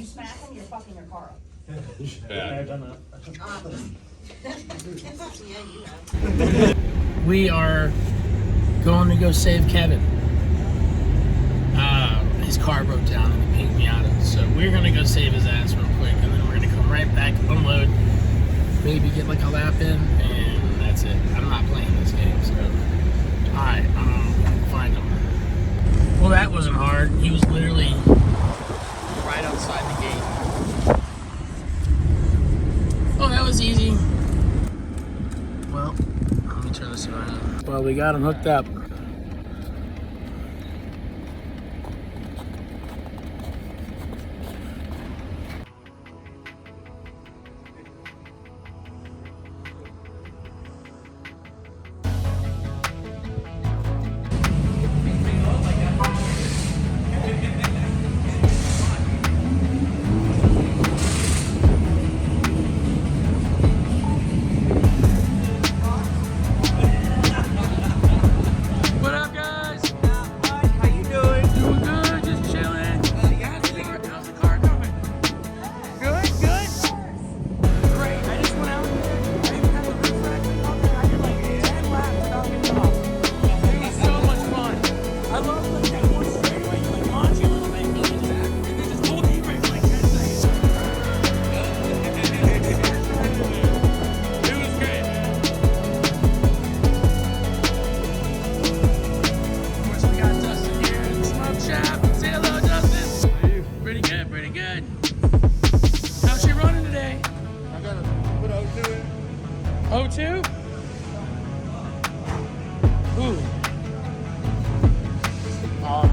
you smack them, you're fucking your car up. I've done that. We are going to go save Kevin. His car broke down and he paid me out of it. So we're gonna go save his ass real quick, and then we're gonna come right back, unload, maybe get like a lap in, and that's it. I'm not playing this game, so alright, find him. Well, that wasn't hard. He was literally right outside the gate. Oh, that was easy. Well, let me turn this around. Well, we got him hooked up. O2? Ooh.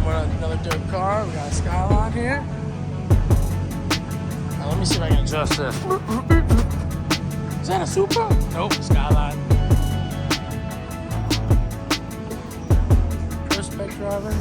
We're on another dope car. We got a Skyline here. Now, let me see if I can adjust this. Is that a Supra? Nope, Skyline. First spec driver.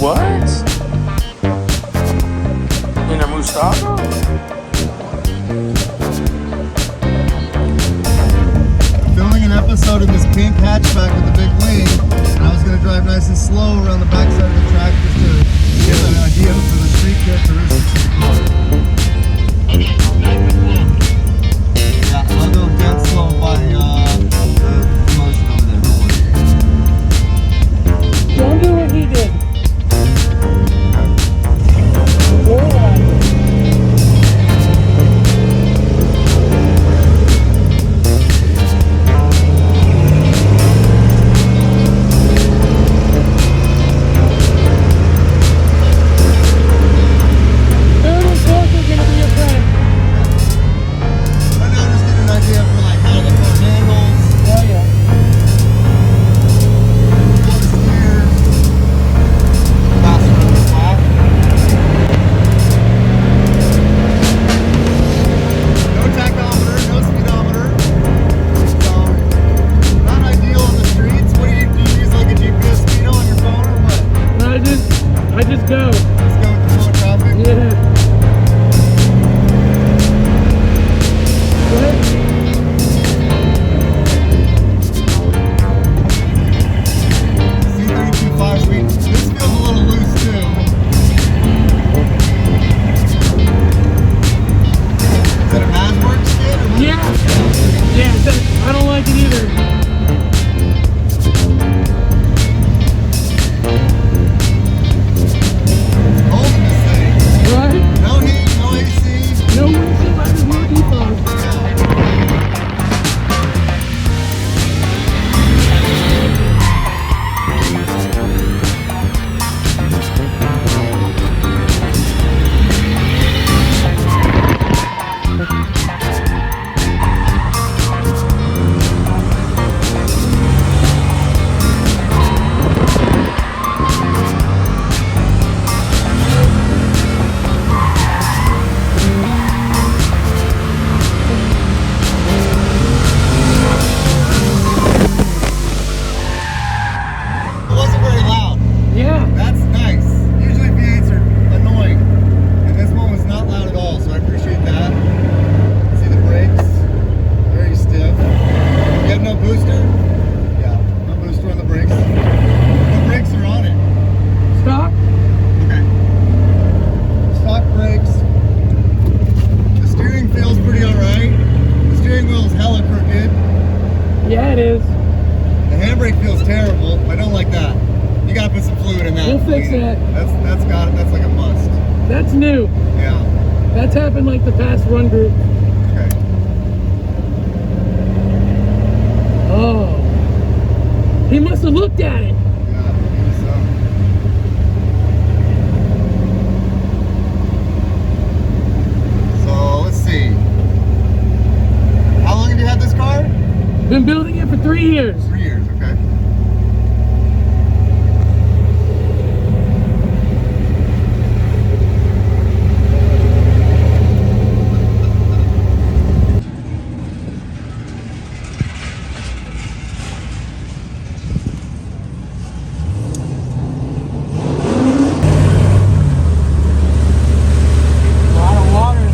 What? In a Mustafa? Filming an episode in this pink hatchback with the big wing, and I was going to drive nice and slow around the backside of the track just to get an idea for the street characteristics of the car. Okay, back with one. Yeah, I'll go dead slow by the motion over there. Don't do what he did. I just go. Let's go with the flow of traffic. Yeah. What? C32.5 sweet. This feels a little loose too. Is that a Mazwork skid or what? Yeah. Yeah, I don't like it either. Holding this thing. Right? No heat, no AC. No windshield wipers, no default. It wasn't very loud. Yeah. That's nice. Usually V8s are annoying. And this one was not loud at all, so I appreciate that. See the brakes? Very stiff. You have no booster? Yeah, no booster on the brakes. No brakes are on it. Stop. Okay. Stock brakes. The steering feels pretty alright. The steering wheel is hella crooked. Yeah, it is. The handbrake feels terrible. I don't like that. You gotta put some fluid in that. We'll fix that. That's like a must. That's new. Yeah. That's happened like the past run group. Okay. Oh. He must have looked at it. Yeah, maybe so. So let's see. How long have you had this car? Been building it for 3 years. 3 years, okay. A lot of water.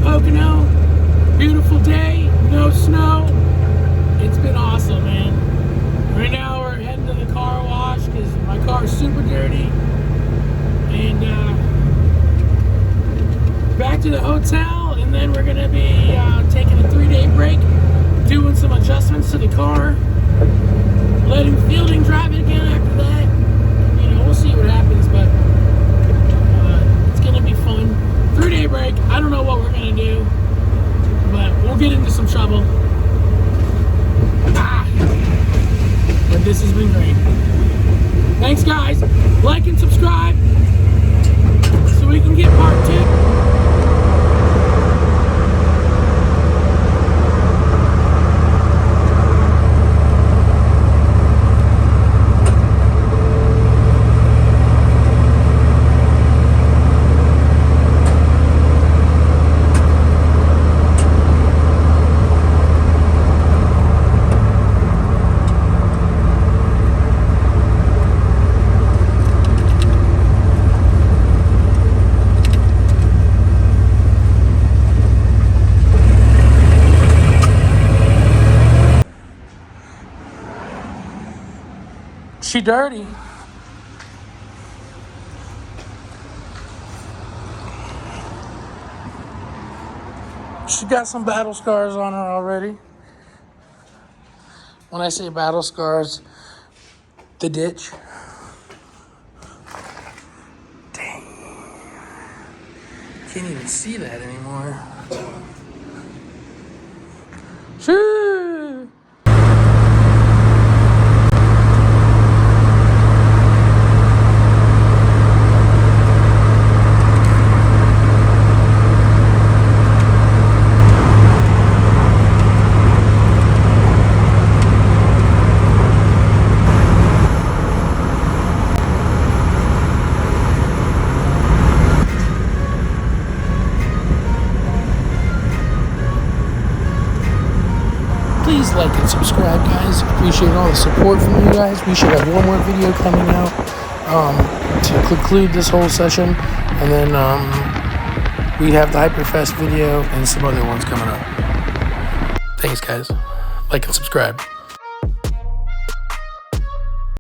Pocono. Beautiful day, no snow. It's been awesome, man. Right now we're heading to the car wash because my car is super dirty. And back to the hotel, and then we're gonna be taking a 3-day break, doing some adjustments to the car, letting Fielding drive it again after that. You know, we'll see what happens, but it's gonna be fun. 3-day break. I don't know what we're gonna do, but we'll get into some trouble. But this has been great. Thanks, guys. Like and subscribe so we can get part 2. She dirty. She got some battle scars on her already. When I say battle scars, the ditch. Dang. Can't even see that anymore. Shoo! Please like and subscribe, guys. Appreciate all the support from you guys. We should have one more video coming out to conclude this whole session, and then we have the Hyperfest video and some other ones coming up. Thanks, guys. Like and subscribe.